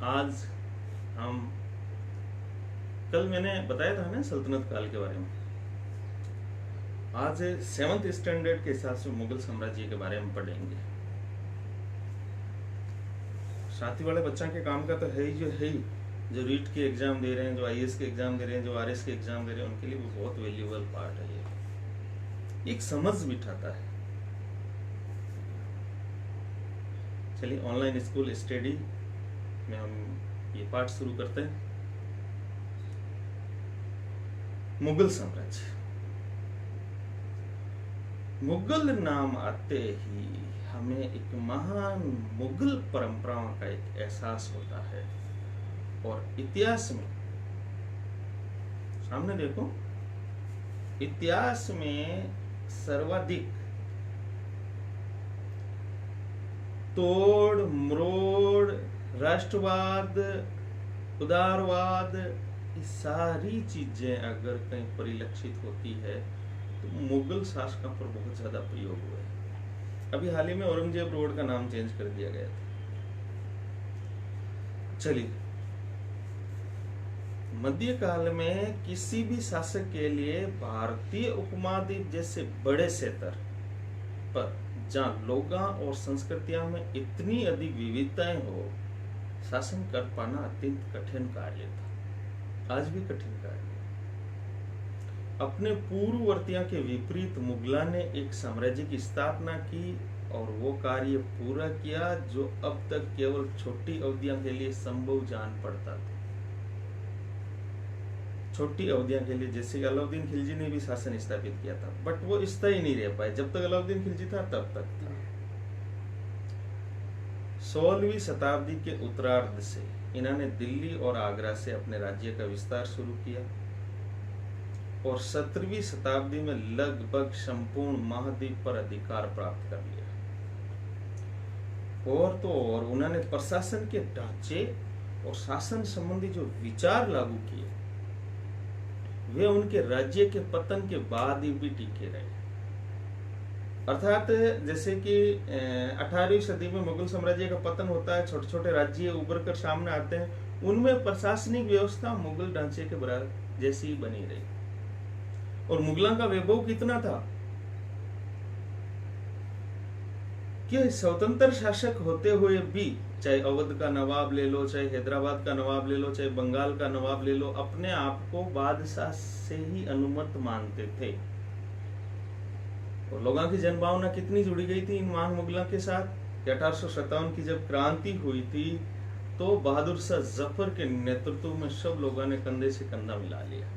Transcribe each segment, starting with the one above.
आज हम कल मैंने बताया था ना सल्तनत काल के बारे में। आज 7th स्टैंडर्ड के हिसाब से मुगल साम्राज्य के बारे में पढ़ेंगे। साथी वाले बच्चा के काम का तो है ही जो रीट के एग्जाम दे रहे हैं, जो आईएएस के एग्जाम दे रहे हैं, जो आरएस के एग्जाम दे रहे हैं, उनके लिए वो बहुत वैल्यूएबल पार्ट है। ये एक समझ बिठाता है। चलिए ऑनलाइन स्कूल स्टडी में हम ये पार्ट शुरू करते हैं। मुगल साम्राज्य। मुगल नाम आते ही हमें एक महान मुगल परंपराओं का एक एहसास होता है। और इतिहास में सामने देखो, इतिहास में सर्वाधिक तोड़ मरोड़, राष्ट्रवाद, उदारवाद, ये सारी चीजें अगर कहीं परिलक्षित होती है तो मुगल शासकों पर बहुत ज्यादा प्रयोग हुआ है। अभी हाल ही में औरंगजेब रोड का नाम चेंज कर दिया गया था। चलिए, मध्यकाल में किसी भी शासक के लिए भारतीय उपमहाद्वीप जैसे बड़े क्षेत्र पर जहां लोगों और संस्कृतियों में इतनी अधिक विविधताएं हो, शासन कर पाना अत्यंत कठिन कार्य था। आज भी कठिन कार्य। अपने पूर्ववर्तियों के विपरीत मुगलों ने एक साम्राज्य की स्थापना की और वो कार्य पूरा किया जो अब तक केवल छोटी अवधियों के लिए संभव जान पड़ता था। छोटी अवधियों के लिए, जैसे अलाउद्दीन खिलजी ने भी शासन स्थापित किया था, बट वो स्थायी नहीं रह पाए। जब तक अलाउद्दीन खिलजी था तब तक था। 16वीं शताब्दी के उत्तरार्ध से इन्होंने दिल्ली और आगरा से अपने राज्य का विस्तार शुरू किया और 17वीं शताब्दी में लगभग संपूर्ण महाद्वीप पर अधिकार प्राप्त कर लिया। और तो और उन्होंने प्रशासन के ढांचे और शासन संबंधी जो विचार लागू किए, वे उनके राज्य के पतन के बाद ही भी टिके रहे। अर्थात जैसे कि 18वीं सदी में मुगल साम्राज्य का पतन होता है, छोटे छोटे राज्य उभर कर सामने आते हैं, उनमें प्रशासनिक व्यवस्था मुगल ढांचे के बराबर जैसी ही बनी रही। और मुगलों का वैभव कितना था कि स्वतंत्र शासक होते हुए भी, चाहे अवध का नवाब ले लो, चाहे हैदराबाद का नवाब ले लो, चाहे बंगाल का नवाब ले लो, अपने आप को बादशाह से ही अनुमत मानते थे। और लोगों की जनभावना कितनी जुड़ी गई थी इन महान मुगलों के साथ। 1857 की जब क्रांति हुई थी तो बहादुर शाह जफर के नेतृत्व में सब लोगों ने कंधे से कंधा मिला लिया।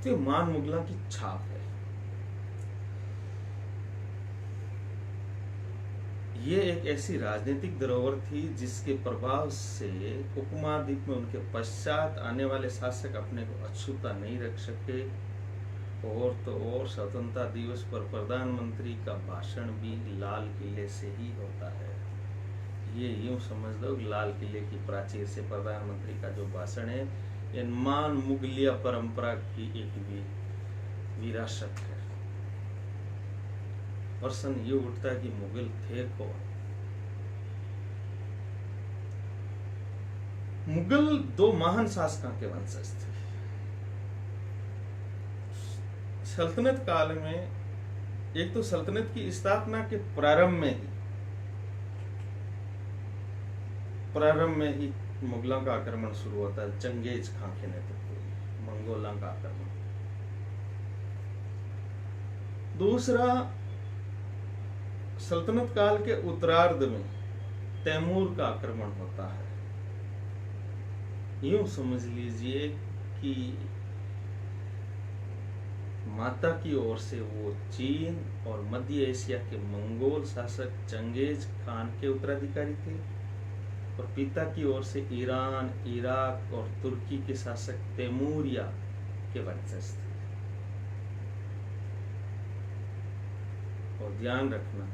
तो महान मुगलों की छाप है। ये एक ऐसी राजनीतिक धरोहर थी जिसके प्रभाव से उपमहाद्वीप में उनके पश्चात आने वाले शासक अपने को अछूता नहीं रख सके। और तो और स्वतंत्रता दिवस पर प्रधानमंत्री का भाषण भी लाल किले से ही होता है। ये यूं समझ लो, लाल किले की प्राचीर से प्रधानमंत्री का जो भाषण है, ये महान मुगलिया परंपरा की एक विरासत है। प्रश्न ये उठता है कि मुगल थे कौन? मुगल दो महान शासकों के वंशज थे। सल्तनत काल में एक तो सल्तनत की स्थापना के प्रारंभ में ही मुगलों का आक्रमण शुरू होता है। चंगेज खां के नेतृत्व में मंगोलों का आक्रमण। दूसरा, सल्तनत काल के उत्तरार्ध में तैमूर का आक्रमण होता है। यूं समझ लीजिए कि माता की ओर से वो चीन और मध्य एशिया के मंगोल शासक चंगेज खान के उत्तराधिकारी थे और पिता की ओर से ईरान, इराक और तुर्की के शासक तैमूरिया के वंशज थे। और ध्यान रखना,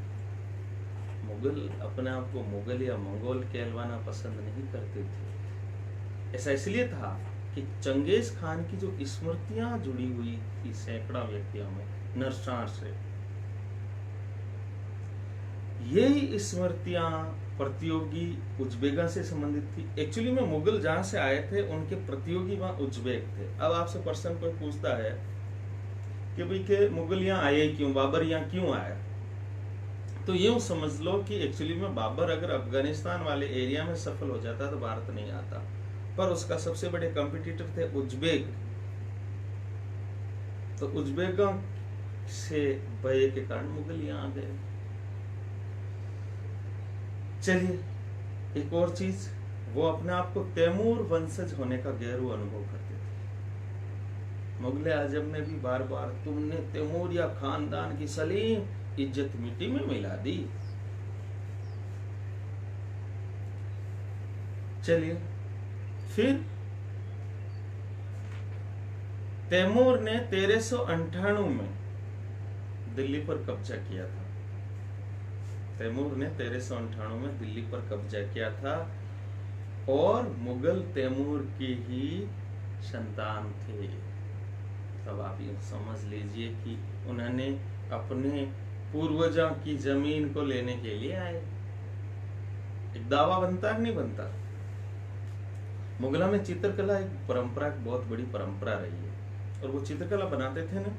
मुगल अपने आप को मुगल या मंगोल कहलवाना पसंद नहीं करते थे। ऐसा इसलिए था कि चंगेज खान की जो स्मृतियां जुड़ी हुई थी सैकड़ा व्यक्तियों में नरसार से, यही स्मृतियां प्रतियोगी उज्बेगा से संबंधित थी। एक्चुअली में मुगल जहां से आए थे उनके प्रतियोगी वहां उज्बेक थे। अब आपसे पर्सन कोई पूछता है कि भाई के मुगल यहाँ आए क्यों, बाबर यहाँ क्यों आया, तो यूं समझ लो कि एक्चुअली में बाबर अगर अफगानिस्तान वाले एरिया में सफल हो जाता तो भारत नहीं आता, पर उसका सबसे बड़े कंपटीटर थे उज्बेक। तो उज्बेकों से भय के कारण मुगल यहाँ आ गए। चलिए एक और चीज, वो अपने आप को तैमूर वंशज होने का गहरा अनुभव करते थे। मुगले आजम ने भी बार बार तुमने तैमूरिया खानदान की सलीम इज्जत मिट्टी में मिला दी। चलिए फिर तैमूर ने 1398 में दिल्ली पर कब्जा किया था। तैमूर ने 1398 में दिल्ली पर कब्जा किया था और मुगल तैमूर की ही संतान थे। तब आप ये समझ लीजिए कि उन्होंने अपने पूर्वजों की जमीन को लेने के लिए आए। एक दावा बनता है नहीं बनता। मुगलों में चित्रकला एक परंपरा, बहुत बड़ी परंपरा रही है, और वो चित्रकला बनाते थे ना,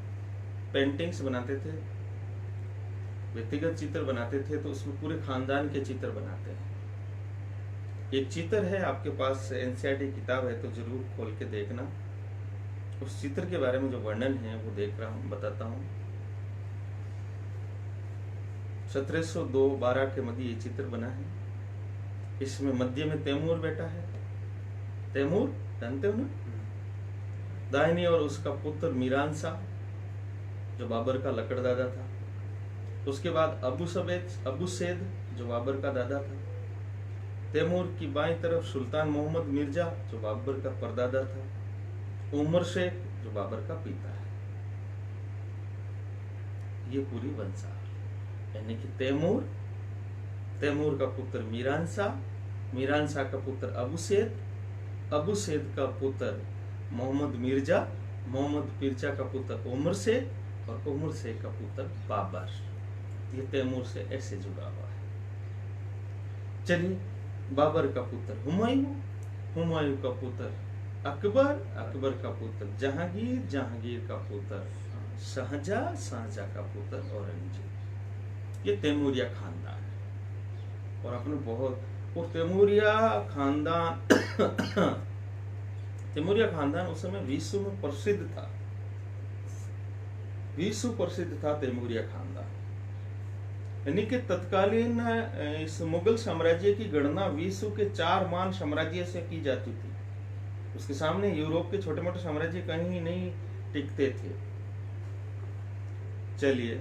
पेंटिंग्स बनाते थे, व्यक्तिगत चित्र बनाते थे, तो उसमें पूरे खानदान के चित्र बनाते हैं। एक चित्र है आपके पास, एनसीईआरटी किताब है तो जरूर खोल के देखना। उस चित्र के बारे में जो वर्णन है वो देख रहा हूं, बताता हूं। 1702-12 के मध्य ये चित्र बना है। इसमें मध्य में तैमूर बैठा है। तैमूर जानते हो ना, दाहिनी और उसका पुत्र मीरान शाह जो बाबर का लकड़दादा था। उसके बाद अबू सैद जो बाबर का दादा था। तैमूर की बाईं तरफ सुल्तान मोहम्मद मिर्जा जो बाबर का परदादा था। उमर शेख जो बाबर का पिता है। ये पूरी वंशावली, यानी कि तैमूर का पुत्र मीरान शाह का पुत्र अबू सैद का पुत्र मोहम्मद मिर्जा का पुत्र उमर शेख और उमर शेख का पुत्र बाबर। ये तैमूर से ऐसे जुड़ा हुआ है। चलिए, बाबर का पुत्र हुमायूं का पुत्र अकबर का पुत्र जहांगीर का पुत्र शाहजहां का पुत्र औरंगजेब। ये तैमूरिया खानदान है। और अपने बहुत और तैमूरिया खानदान उस समय विश्व में प्रसिद्ध था। तैमूरिया खानदान, यानी कि तत्कालीन इस मुगल साम्राज्य की गणना विश्व के 4 महान साम्राज्य से की जाती थी। उसके सामने यूरोप के छोटे मोटे साम्राज्य कहीं नहीं टिकते थे। चलिए,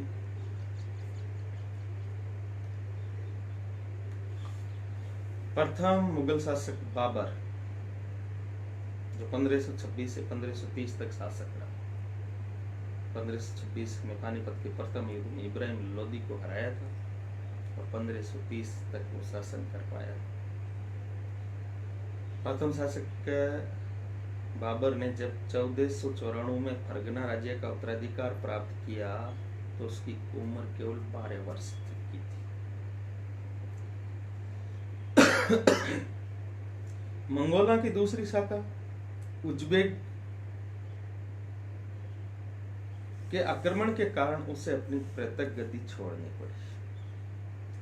प्रथम मुगल शासक बाबर जो 1526 से 1530 तक शासक रहा। 1526 में पानीपत के प्रथम युद्ध में इब्राहिम लोदी को हराया था और 1530 तक वो शासन कर पाया। प्रथम शासक बाबर ने जब 1494 में फरगना राज्य का उत्तराधिकार प्राप्त किया तो उसकी उम्र केवल 12 वर्ष की थी। मंगोलों की दूसरी शाखा उज्बेक के आक्रमण के कारण उसे अपनी पैतृक गति छोड़नी पड़ी।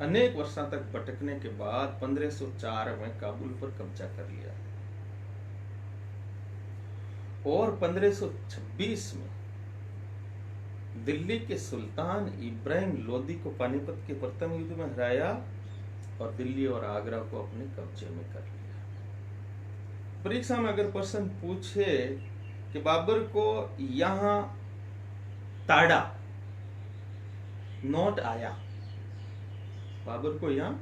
अनेक वर्षों तक भटकने के बाद 1504 में काबुल पर कब्जा कर लिया और 1526 में दिल्ली के सुल्तान इब्राहिम लोदी को पानीपत के प्रथम युद्ध में हराया और दिल्ली और आगरा को अपने कब्जे में कर लिया। परीक्षा में अगर प्रश्न पूछे कि बाबर को यहां ताड़ा नोट आया, बाबर को यहां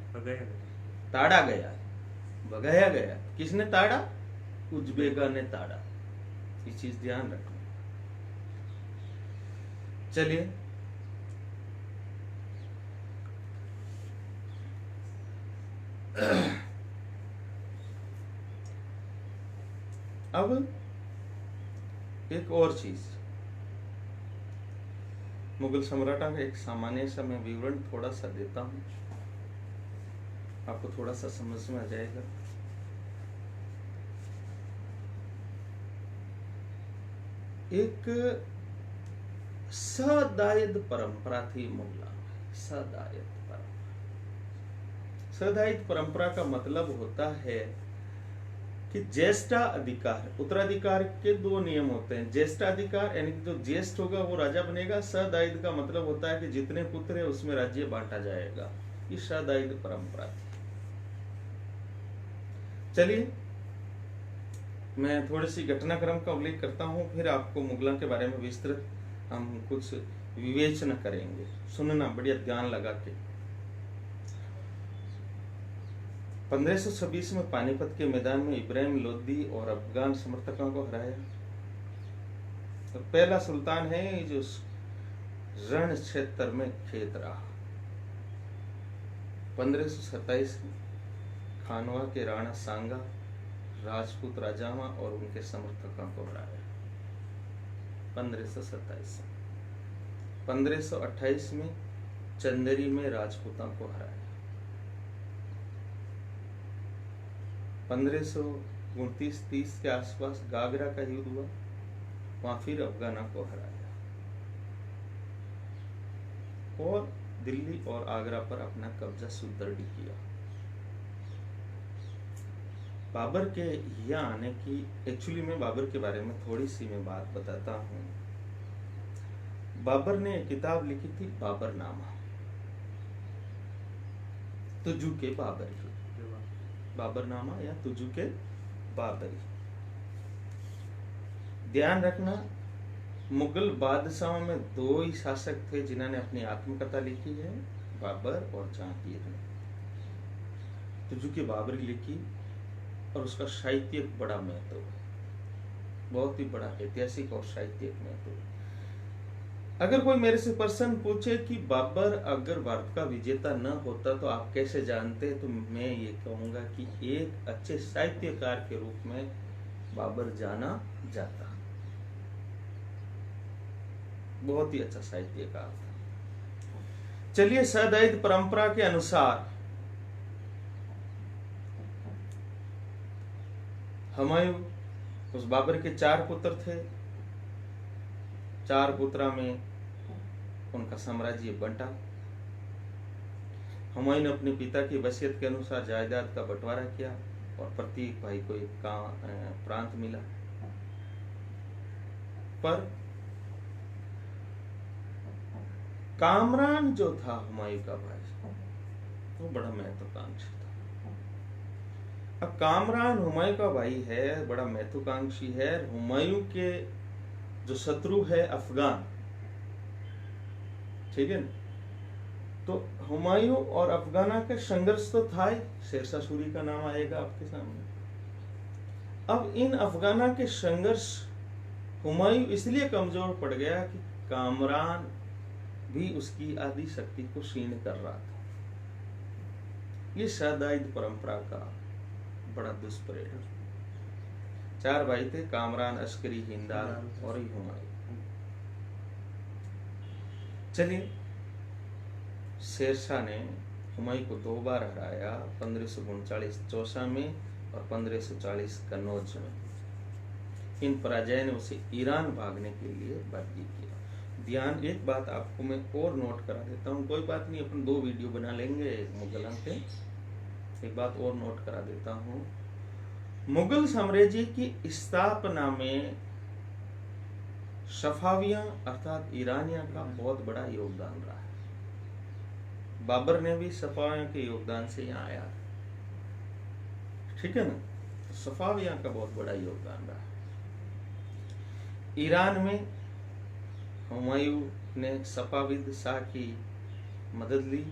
ताड़ा गया, भगाया गया, किसने ताड़ा? उज्बेगा ने ताड़ा। ये चीज ध्यान रखना। चलिए, अब एक और चीज, मुगल सम्राटों का एक सामान्य सा मैं विवरण थोड़ा सा देता हूं। आपको थोड़ा सा समझ में आ जाएगा। एक सदायद परंपरा थी मुगला। सदायद परंपरा, सदायद परंपरा का मतलब होता है कि ज्येष्ठा अधिकार, उत्तराधिकार के दो नियम होते हैं। ज्येष्ठाधिकार यानी कि जो ज्येष्ठ होगा वो राजा बनेगा। सदायद का मतलब होता है कि जितने पुत्र है उसमें राज्य बांटा जाएगा। ये सदायद परंपरा थी। चलिए मैं थोड़ी सी घटनाक्रम का उल्लेख करता हूँ, फिर आपको मुगलों के बारे में विस्तृत हम कुछ विवेचना करेंगे। सुनना बढ़िया ध्यान लगा के। 1526 में पानीपत के मैदान में इब्राहिम लोदी और अफगान समर्थकों को हराया। तो पहला सुल्तान है जो रण क्षेत्र में खेत रहा। 1527 में खानवा के राणा सांगा राजपूत राजाओं और उनके समर्थकों को हराया। 1527 1528 में चंदेरी में राजपूतों को हराया। 1529-30 के आसपास गागरा का युद्ध हुआ, वहां फिर अफगाना को हराया और दिल्ली और आगरा पर अपना कब्जा सुदृढ़ किया। बाबर के यहाँ आने की, एक्चुअली मैं बाबर के बारे में थोड़ी सी मैं बात बताता हूँ। बाबर ने एक किताब लिखी थी बाबरनामा, तुजू के बाबरी, बाबरनामा या तुजू के बाबरी। ध्यान रखना, मुगल बादशाहों में दो ही शासक थे जिन्होंने अपनी आत्मकथा लिखी है, बाबर और जहांगीर ने। तुजू की बाबरी लिखी और उसका साहित्यिक बड़ा महत्व है, बहुत ही बड़ा ऐतिहासिक और साहित्यिक महत्व है। अगर कोई मेरे से प्रश्न पूछे कि बाबर अगर भारत का विजेता न होता तो आप कैसे जानते, तो मैं ये कहूंगा कि एक अच्छे साहित्यकार के रूप में बाबर जाना जाता, बहुत ही अच्छा साहित्यकार था। चलिए, सदायद परंपरा के अनुसार हुमायूं, उस बाबर के 4 पुत्र थे। 4 पुत्रा में उनका साम्राज्य बंटा। हुमायूं ने अपने पिता की वसीयत के अनुसार जायदाद का बंटवारा किया और प्रत्येक भाई को एक प्रांत मिला। पर कामरान जो था हुमायूं का भाई, वो बड़ा महत्वाकांक्षी था। अब कामरान हुमायूं का भाई है, बड़ा महत्वाकांक्षी है। हुमायूं के जो शत्रु है अफगान, ठीक है ना, तो हुमायूं और अफगाना के संघर्ष तो था ही। शेरशाह सूरी का नाम आएगा आपके सामने। अब इन अफगाना के संघर्ष, हुमायूं इसलिए कमजोर पड़ गया कि कामरान भी उसकी आदि शक्ति को क्षीण कर रहा था। ये सदायद परंपरा का बड़ा दुष्परिणाम। 4 भाई थे, कामरान, अस्करी, हिंदाल और हुमायूं। चलिए, शेरशाह ने हुमायूं को 2 बार हराया, 1539 चौसा में और 1540 कन्नौज में। इन पराजय ने उसे ईरान भागने के लिए बाध्य किया। ध्यान, एक बात आपको मैं और नोट करा देता हूँ, कोई बात नहीं, अपन 2 वीडियो बना लेंगे मुगलों के। एक बात और नोट करा देता हूँ, मुगल साम्राज्य की स्थापना में सफावियां अर्थात ईरानियों का बहुत बड़ा योगदान रहा है। बाबर ने भी सफावियों के योगदान से यहाँ आया, ठीक है ना। सफावियां का बहुत बड़ा योगदान रहा। ईरान में हुमायूं ने सफाविद शाह की मदद ली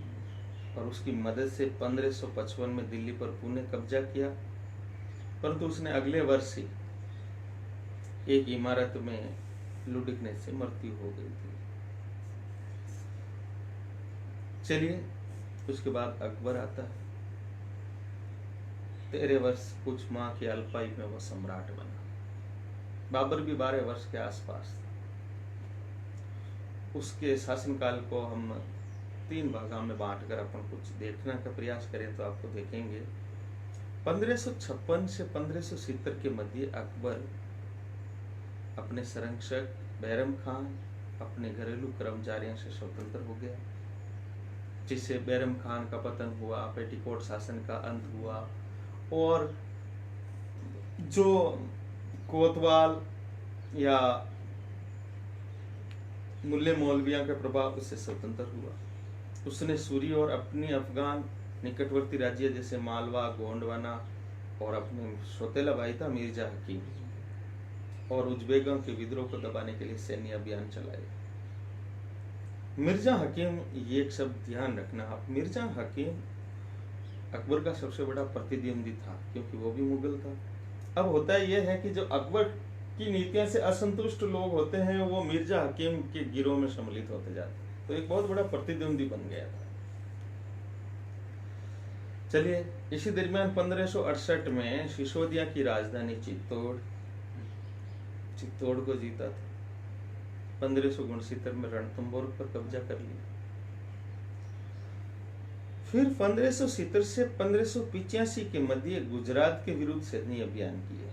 और उसकी मदद से 1555 में दिल्ली पर पुणे कब्जा किया, परंतु उसने अगले वर्ष ही एक इमारत में लुढ़कने से मृत्यु हो गई थी। चलिए, उसके बाद अकबर आता है। 13 वर्ष कुछ माह की अल्पायु में वो सम्राट बना। बाबर भी 12 वर्ष के आसपास था। उसके शासनकाल को हम तीन भागों में बांटकर अपन कुछ देखने का प्रयास करें तो आपको देखेंगे 1556 से 1570 के मध्य अकबर अपने संरक्षक बैरम खान अपने घरेलू कर्मचारियों से स्वतंत्र हो गया, जिससे बैरम खान का पतन हुआ, पेटीकोट शासन का अंत हुआ और जो कोतवाल या मुल्ले मौलवियों के प्रभाव उससे स्वतंत्र हुआ। उसने सूरी और अपनी अफगान निकटवर्ती राज्य जैसे मालवा, गोंडवाना और अपने सौतेला भाई था मिर्जा हकीम और उज्बेकों के विद्रोह को दबाने के लिए सैन्य अभियान चलाए। मिर्जा हकीम, ये एक शब्द ध्यान रखना आप, मिर्जा हकीम अकबर का सबसे बड़ा प्रतिद्वंदी था क्योंकि वो भी मुगल था। अब होता यह है कि जो अकबर की नीतियों से असंतुष्ट लोग होते हैं वो मिर्जा हकीम के गिरोह में सम्मिलित होते जाते हैं, तो एक बहुत बड़ा प्रतिद्वंदी बन गया था। चलिए, इसी दरमियान 1568 में सिसोदिया की राजधानी चित्तौड़ को जीता था। 1569 में रणथंभौर पर कब्जा कर लिया। फिर 1570 से 1585 के मध्य गुजरात के विरुद्ध सैन्य अभियान किए।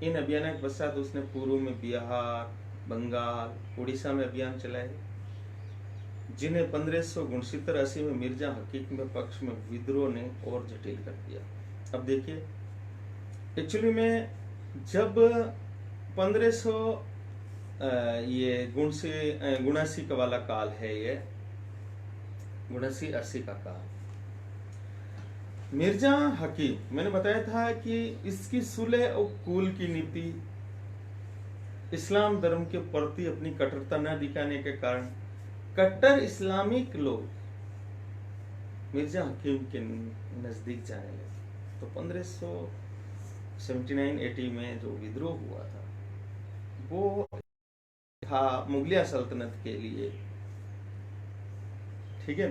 इन अभियानों के पश्चात उसने पूर्व में बिहार, बंगाल, उड़ीसा में अभियान चलाए, जिन्हें 1569-80 में मिर्जा हकीम के पक्ष में विद्रोह ने और जटिल कर दिया। अब देखिए, एक्चुअली में जब 1500 ये 79 का वाला काल है, ये 79-80 का काल, मिर्जा हकीम मैंने बताया था कि इसकी सुलह और कुल की नीति, इस्लाम धर्म के प्रति अपनी कट्टरता न दिखाने के कारण कट्टर इस्लामिक लोग मिर्जा हकीम के नजदीक जाने लगे। तो 1579-80 में जो विद्रोह हुआ था वो था मुगलिया सल्तनत के लिए, ठीक है,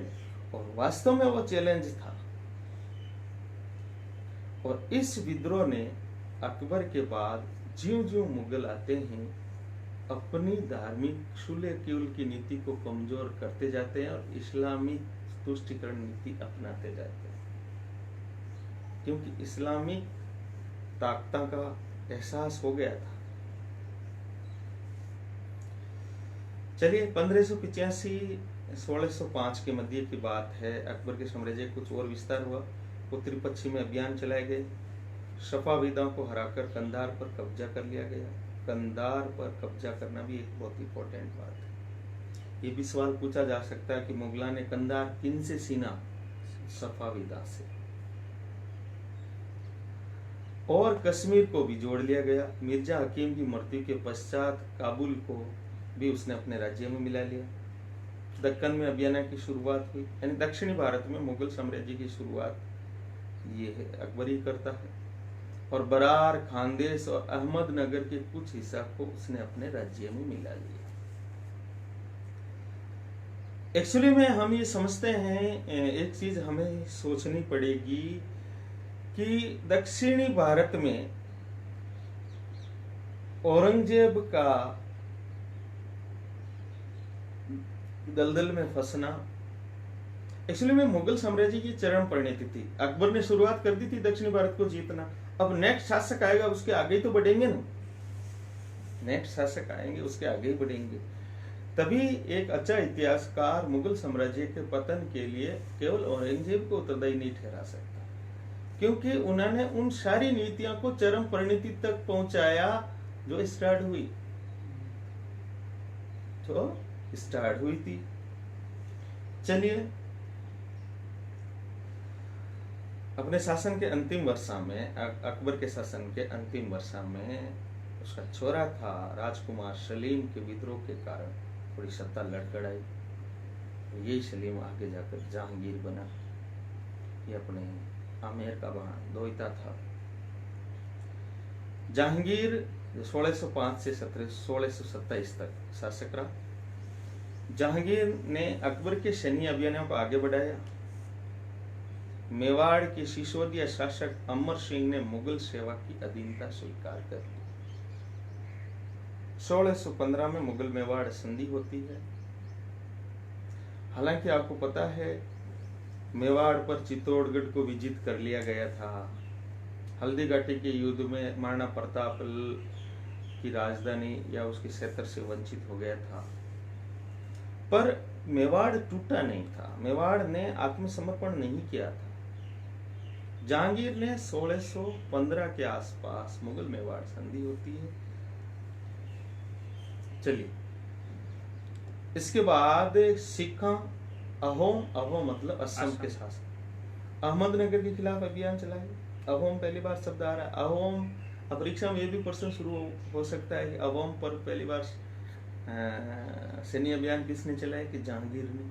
और वास्तव में वो चैलेंज था। और इस विद्रोह ने अकबर के बाद ज्यों ज्यों मुगल आते हैं अपनी धार्मिक सुलह कुल की नीति को कमजोर करते जाते हैं और इस्लामी तुष्टिकरण नीति अपनाते जाते हैं, क्योंकि इस्लामी ताकतों का एहसास हो गया था। चलिए, 1585-1605 के मध्य की बात है। अकबर के साम्राज्य कुछ और विस्तार हुआ। उत्तरी पश्चिम में अभियान चलाए गए। सफाविदों को हराकर कंधार पर कब्जा कर लिया गया। कंधार पर कब्जा करना भी एक बहुत इंपॉर्टेंट बात है। ये भी सवाल पूछा जा सकता है कि मुगलों ने कंधार किन से छीना? सफाविदा से। और कश्मीर को भी जोड़ लिया गया। मिर्जा हकीम की मृत्यु के पश्चात काबुल को भी उसने अपने राज्य में मिला लिया। दक्कन में अभियान की शुरुआत हुई, यानी दक्षिणी भारत में मुगल साम्राज्य की शुरुआत ये है अकबर ही करता है। और बरार, खानदेश और अहमदनगर के कुछ हिस्सा को उसने अपने राज्य में मिला लिया। एक्चुअली में हम ये समझते हैं, एक चीज हमें सोचनी पड़ेगी कि दक्षिणी भारत में औरंगजेब का दलदल में फंसना एक्चुअली में मुगल साम्राज्य की चरम परिणति थी। अकबर ने शुरुआत कर दी थी दक्षिणी भारत को जीतना, अब नेक्स्ट शासक आएगा उसके आगे ही तो बढ़ेंगे ना, नेक्स्ट शासक आएंगे उसके आगे ही बढ़ेंगे। तभी एक अच्छा इतिहासकार मुगल साम्राज्य के पतन के लिए केवल औरंगजेब को उत्तरदायी नहीं ठहरा सकता, क्योंकि उन्होंने उन सारी नीतियों को चरम परिणति तक पहुंचाया जो स्टार्ट हुई थी। चलिए, अपने शासन के अंतिम वर्षा में, अकबर के शासन के अंतिम वर्षा में उसका छोरा था राजकुमार सलीम के विद्रोह के कारण थोड़ी सत्ता लड़खड़ाई। यही सलीम आगे जाकर जहांगीर बना। ये अपने आमेर का दोहिता था। जहांगीर 1605 से 1627 तक शासक रहा। जहांगीर ने अकबर के सैन्य अभियानों को आगे बढ़ाया। मेवाड़ के सिसोदिया शासक अमर सिंह ने मुगल सेवा की अधीनता स्वीकार कर ली। 1615 में मुगल मेवाड़ संधि होती है। हालांकि आपको पता है मेवाड़ पर चित्तौड़गढ़ को विजित कर लिया गया था। हल्दी घाटी के युद्ध में महाराणा प्रताप की राजधानी या उसके क्षेत्र से वंचित हो गया था, पर मेवाड़ टूटा नहीं था। मेवाड़ ने आत्मसमर्पण नहीं किया था। जहांगीर ने 1615 के आसपास मुगल मेवाड़ संधि होती है। चलिए, इसके बाद सिखा अहोम मतलब असम के शासक अहमदनगर के खिलाफ अभियान चलाए। अहोम पहली बार शब्द आ रहा है। अहोम, परीक्षा में ये भी प्रश्न शुरू हो सकता है कि अहोम पर पहली बार सैन्य अभियान किसने चलाया, कि जहांगीर ने।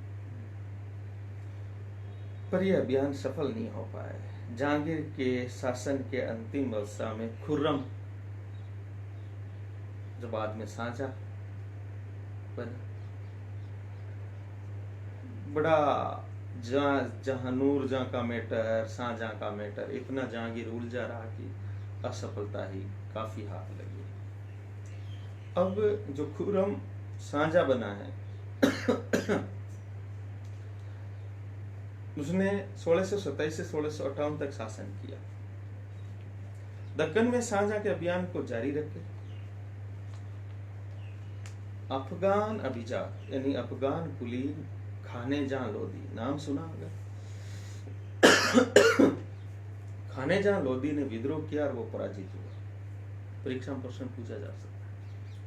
पर यह अभियान सफल नहीं हो पाया। जहांगीर के शासन के अंतिम अवस्था में खुर्रम, जो बाद में शाहजहां बना, बड़ा जहां नूरजहां का मैटर, शाहजहां का मैटर, इतना जहांगीर उलझा रहा कि असफलता ही काफी हाथ लगी। अब जो खुर्रम शाहजहां बना है उसने 1627 से 1658 तक शासन किया। दक्कन में शाहजहां के अभियान को जारी रखे। अफगान अभिजात यानी अफगान कुलीन खानेजहां लोदी, नाम सुना होगा। खानेजहां लोदी ने विद्रोह किया और वो पराजित हुआ। परीक्षा में प्रश्न पूछा जा सकता है,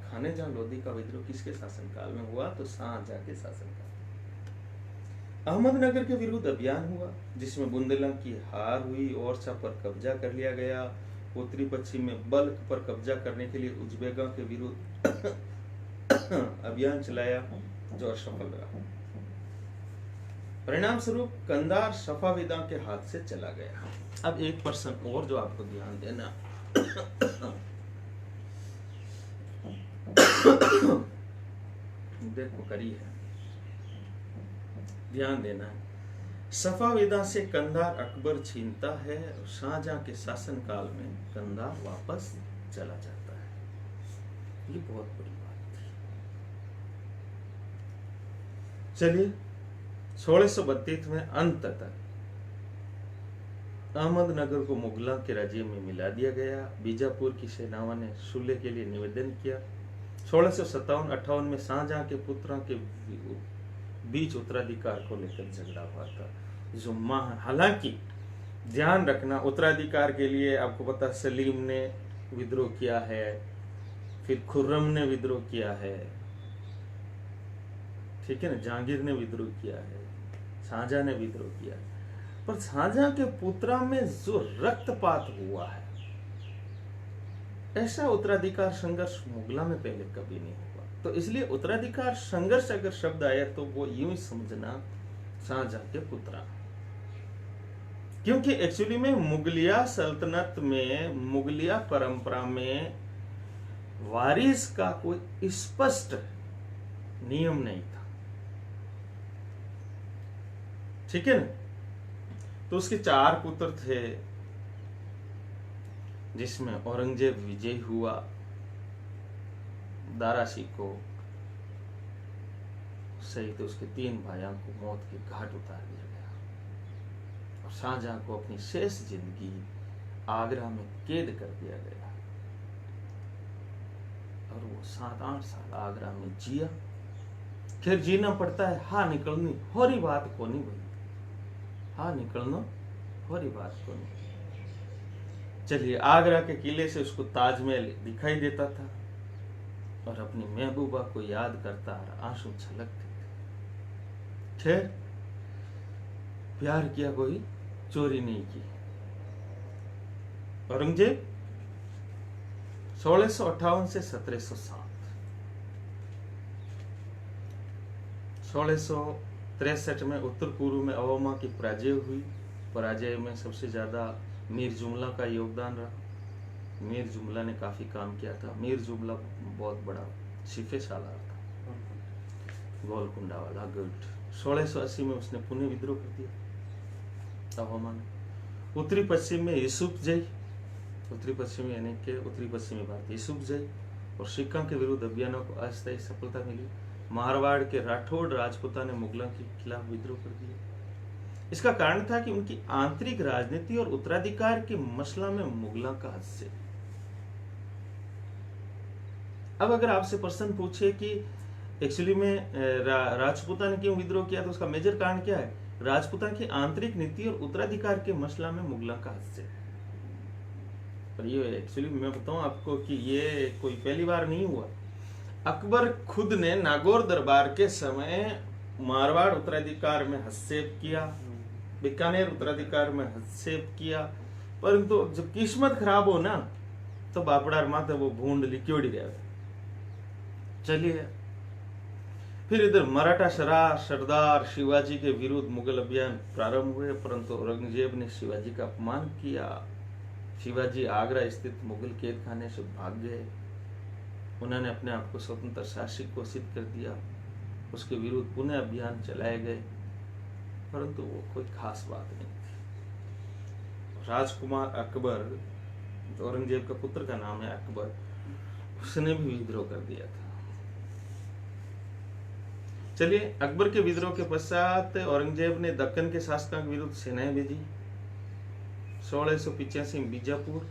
खानेजहां लोदी का विद्रोह किसके शासनकाल में हुआ, तो शाहजहां के शासनकाल। अहमदनगर के विरुद्ध अभियान हुआ, जिसमें बुंदेलखंड की हार हुई, ओरछा पर कब्जा कर लिया गया। उत्तरी पश्चिम में बल्ख पर कब्जा करने के लिए उज्बेकों के विरुद्ध अभियान चलाया, जो असफल रहा। परिणाम स्वरूप कंधार सफाविदा के हाथ से चला गया। अब एक प्रश्न और जो आपको ध्यान देना देखो करी है, ध्यान देना है। सफाविदा से कंधार अकबर छीनता है और शाहजहां के शासन काल में कंधार वापस चला जाता है। ये बहुत बड़ी बात थी। चलिए, 1632 में अंततः अहमदनगर को मुगलों के राज्य में मिला दिया गया। बीजापुर की सेनाओं ने सुलह के लिए निवेदन किया। 1657-58 में शाहजहां के पुत्रों के बीच उत्तराधिकार को लेकर झगड़ा हुआ था। जुम्मा, हालांकि ध्यान रखना, उत्तराधिकार के लिए आपको पता सलीम ने विद्रोह किया है, फिर खुर्रम ने विद्रोह किया है, ठीक है ना, जहांगीर ने विद्रोह किया है, शाहजहां ने विद्रोह किया है। पर शाहजहां के पुत्रों में जो रक्तपात हुआ है, ऐसा उत्तराधिकार संघर्ष मुगलों में पहले कभी नहीं हुआ। तो इसलिए उत्तराधिकार संघर्ष अगर शब्द आया तो वो यूं ही समझना शाहजहां के पुत्र, क्योंकि एक्चुअली में मुगलिया सल्तनत में, मुगलिया परंपरा में वारिस का कोई स्पष्ट नियम नहीं था, ठीक है ना। तो उसके 4 पुत्र थे, जिसमें औरंगजेब विजयी हुआ, दारा शिकोह सहित उसके 3 भाइयों को मौत के घाट उतार दिया गया और शाहजहां को अपनी शेष जिंदगी आगरा में कैद कर दिया गया और वो 7-8 साल आगरा में जिया। खैर जीना पड़ता है, हाँ निकलनी हो रही बात को नहीं भाई, हाँ निकलना हो रही बात को नहीं। चलिए, आगरा के किले से उसको ताजमहल दिखाई देता था और अपनी महबूबा को याद करता और आंसू छलकते थे। खैर, प्यार किया, कोई चोरी नहीं की। औरंगजेब 1658 से 1707, 1663 में उत्तर पूर्व में अवमा की पराजय हुई। पराजय में सबसे ज्यादा मीर जुमला का योगदान रहा। मीर जुमला ने काफी काम किया था। मीर जुमला बहुत बड़ा सिफे सालार था, गोलकुंडा वाला गुट। 1680 में उसने पुणे विद्रोह कर दिया अवमा ने। उत्तरी पश्चिम में यूसुफ जई, उत्तरी पश्चिमी यानी कि उत्तरी पश्चिमी भारत, यूसुफ जई और सिखों के विरुद्ध अभियानों को अस्थायी सफलता मिली। मारवाड़ के राठौड़ राजपूता ने मुगलों के खिलाफ विद्रोह कर दिया। इसका कारण था कि उनकी आंतरिक राजनीति और उत्तराधिकार के मसला में मुगलों का हस्तक्षेप। अब अगर आपसे प्रश्न पूछे कि एक्चुअली में राजपूता ने क्यों विद्रोह किया, तो उसका मेजर कारण क्या है? राजपूता की आंतरिक नीति और उत्तराधिकार के मसला में मुगलों का हस्तक्षेप। पर ये एक्चुअली मैं बताऊं आपको कि ये कोई पहली बार नहीं हुआ। अकबर खुद ने नागौर दरबार के समय मारवाड़ उत्तराधिकार में हस्तक्षेप किया, बीकानेर उत्तराधिकार में हस्तक्षेप किया, परंतु जब किस्मत खराब हो ना तो बापड़ार माथे वो भूंड लिक्योड़ी रहे। चलिए फिर इधर मराठा सरदार शिवाजी के विरुद्ध मुगल अभियान प्रारंभ हुए, परंतु औरंगजेब ने शिवाजी का अपमान किया। शिवाजी आगरा स्थित मुगल कैद खाने से भाग गए। उन्होंने अपने आप को स्वतंत्र शासक घोषित कर दिया। उसके विरुद्ध पुनः अभियान चलाए गए, परंतु वो कोई खास बात नहीं थी। राजकुमार अकबर, जो औरंगजेब का पुत्र का नाम है अकबर, उसने भी विद्रोह कर दिया था। चलिए, अकबर के विद्रोह के पश्चात औरंगजेब ने दक्कन के शासकों के विरुद्ध सेनाएं भेजी। 1685 में बीजापुर,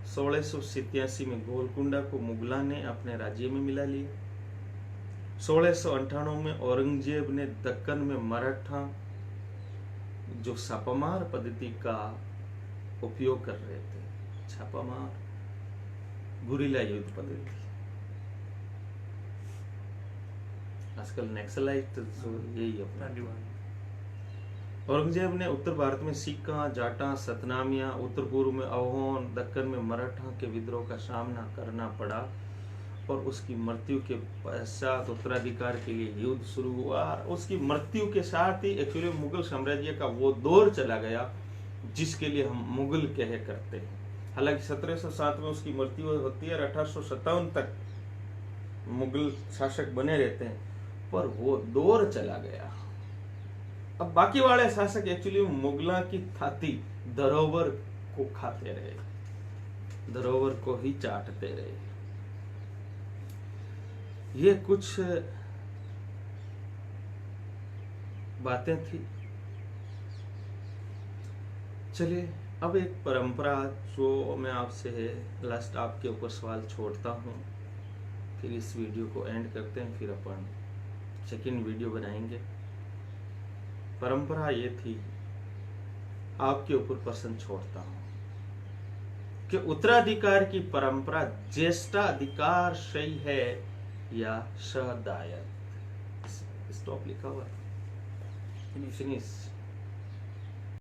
1687 में गोलकुंडा को मुगलों ने अपने राज्य में मिला लिया। 1698 में औरंगजेब ने दक्कन में मराठा जो छापामार पद्धति का उपयोग कर रहे थे, छापामार गुरिल्ला युद्ध पद्धति, आजकल नक्सलाइट जो यही अपना। औरंगजेब ने उत्तर भारत में सिक्का, जाटा, सतनामिया, उत्तर पूर्व में अवोहन, दक्कन में मराठा के विद्रोह का सामना करना पड़ा और उसकी मृत्यु के पश्चात उत्तराधिकार के लिए युद्ध शुरू हुआ। उसकी मृत्यु के साथ ही एक्चुअली मुगल साम्राज्य का वो दौर चला गया जिसके लिए हम मुगल कह करते हैं। हालांकि 1707 में उसकी मृत्यु होती है और 1857 तक मुगल शासक बने रहते हैं, पर वो दौर चला गया। अब बाकी वाले शासक एक्चुअली मुगलों की थाती धरोहर को खाते रहे, धरोहर को ही चाटते रहे। ये कुछ बातें थी। चलिए, अब एक परंपरा जो मैं आपसे लास्ट आपके ऊपर सवाल छोड़ता हूँ, फिर इस वीडियो को एंड करते हैं, फिर अपन सेकंड वीडियो बनाएंगे। परंपरा ये थी, आपके ऊपर प्रश्न छोड़ता हूं कि उत्तराधिकार की परंपरा ज्येष्ठाधिकार सही है या सदायत? स्टॉप लिखा हुआ, फिनिश।